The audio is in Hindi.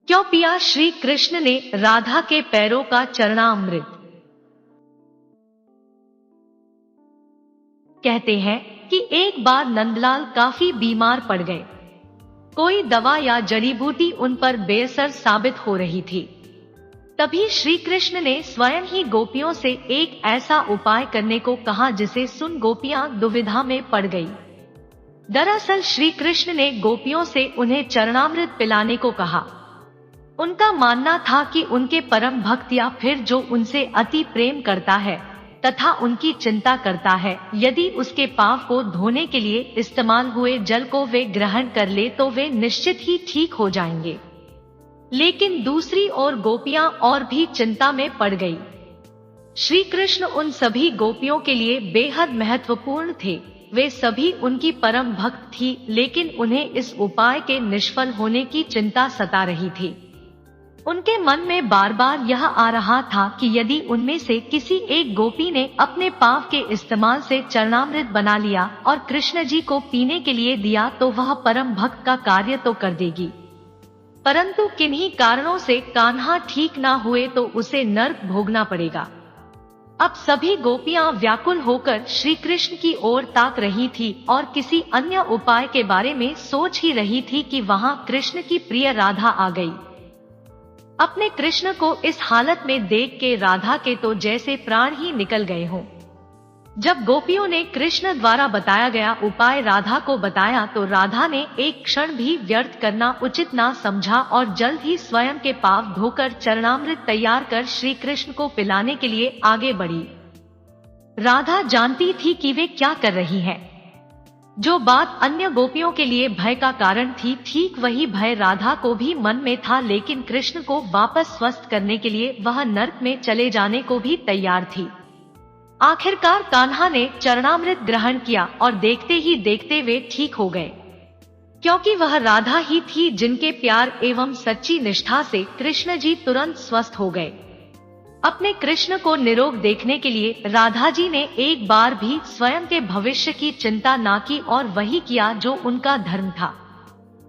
क्यों पिया श्री कृष्ण ने राधा के पैरों का चरणामृत। कहते हैं कि एक बार नंदलाल काफी बीमार पड़ गए। कोई दवा या जड़ी बूटी उन पर बेअसर साबित हो रही थी। तभी श्री कृष्ण ने स्वयं ही गोपियों से एक ऐसा उपाय करने को कहा जिसे सुन गोपियां दुविधा में पड़ गई। दरअसल श्री कृष्ण ने गोपियों से उन्हें चरणामृत पिलाने को कहा। उनका मानना था कि उनके परम भक्त या फिर जो उनसे अति प्रेम करता है तथा उनकी चिंता करता है, यदि उसके पाप को धोने के लिए इस्तेमाल हुए जल को वे ग्रहण कर ले तो वे निश्चित ही ठीक हो जाएंगे। लेकिन दूसरी ओर गोपियां और भी चिंता में पड़ गई। श्री कृष्ण उन सभी गोपियों के लिए बेहद महत्वपूर्ण थे। वे सभी उनकी परम भक्त थी, लेकिन उन्हें इस उपाय के निष्फल होने की चिंता सता रही थी। उनके मन में बार बार यह आ रहा था कि यदि उनमें से किसी एक गोपी ने अपने पाव के इस्तेमाल से चरणामृत बना लिया और कृष्ण जी को पीने के लिए दिया तो वह परम भक्त का कार्य तो कर देगी, परंतु किन्हीं कारणों से कान्हा ठीक ना हुए तो उसे नर्क भोगना पड़ेगा। अब सभी गोपियां व्याकुल होकर श्री कृष्ण की ओर ताक रही थी और किसी अन्य उपाय के बारे में सोच ही रही थी कि वहां कृष्ण की प्रिय राधा आ गई। अपने कृष्ण को इस हालत में देख के राधा के तो जैसे प्राण ही निकल गए हों। जब गोपियों ने कृष्ण द्वारा बताया गया उपाय राधा को बताया तो राधा ने एक क्षण भी व्यर्थ करना उचित ना समझा और जल्द ही स्वयं के पांव धोकर चरणामृत तैयार कर श्री कृष्ण को पिलाने के लिए आगे बढ़ी। राधा जानती थी कि वे क्या कर रही है। जो बात अन्य गोपियों के लिए भय का कारण थी, ठीक वही भय राधा को भी मन में था, लेकिन कृष्ण को वापस स्वस्थ करने के लिए वह नर्क में चले जाने को भी तैयार थी। आखिरकार कान्हा ने चरणामृत ग्रहण किया और देखते ही देखते वे ठीक हो गए, क्योंकि वह राधा ही थी जिनके प्यार एवं सच्ची निष्ठा से कृष्ण जी तुरंत स्वस्थ हो गए। अपने कृष्ण को निरोग देखने के लिए राधा जी ने एक बार भी स्वयं के भविष्य की चिंता ना की और वही किया जो उनका धर्म था।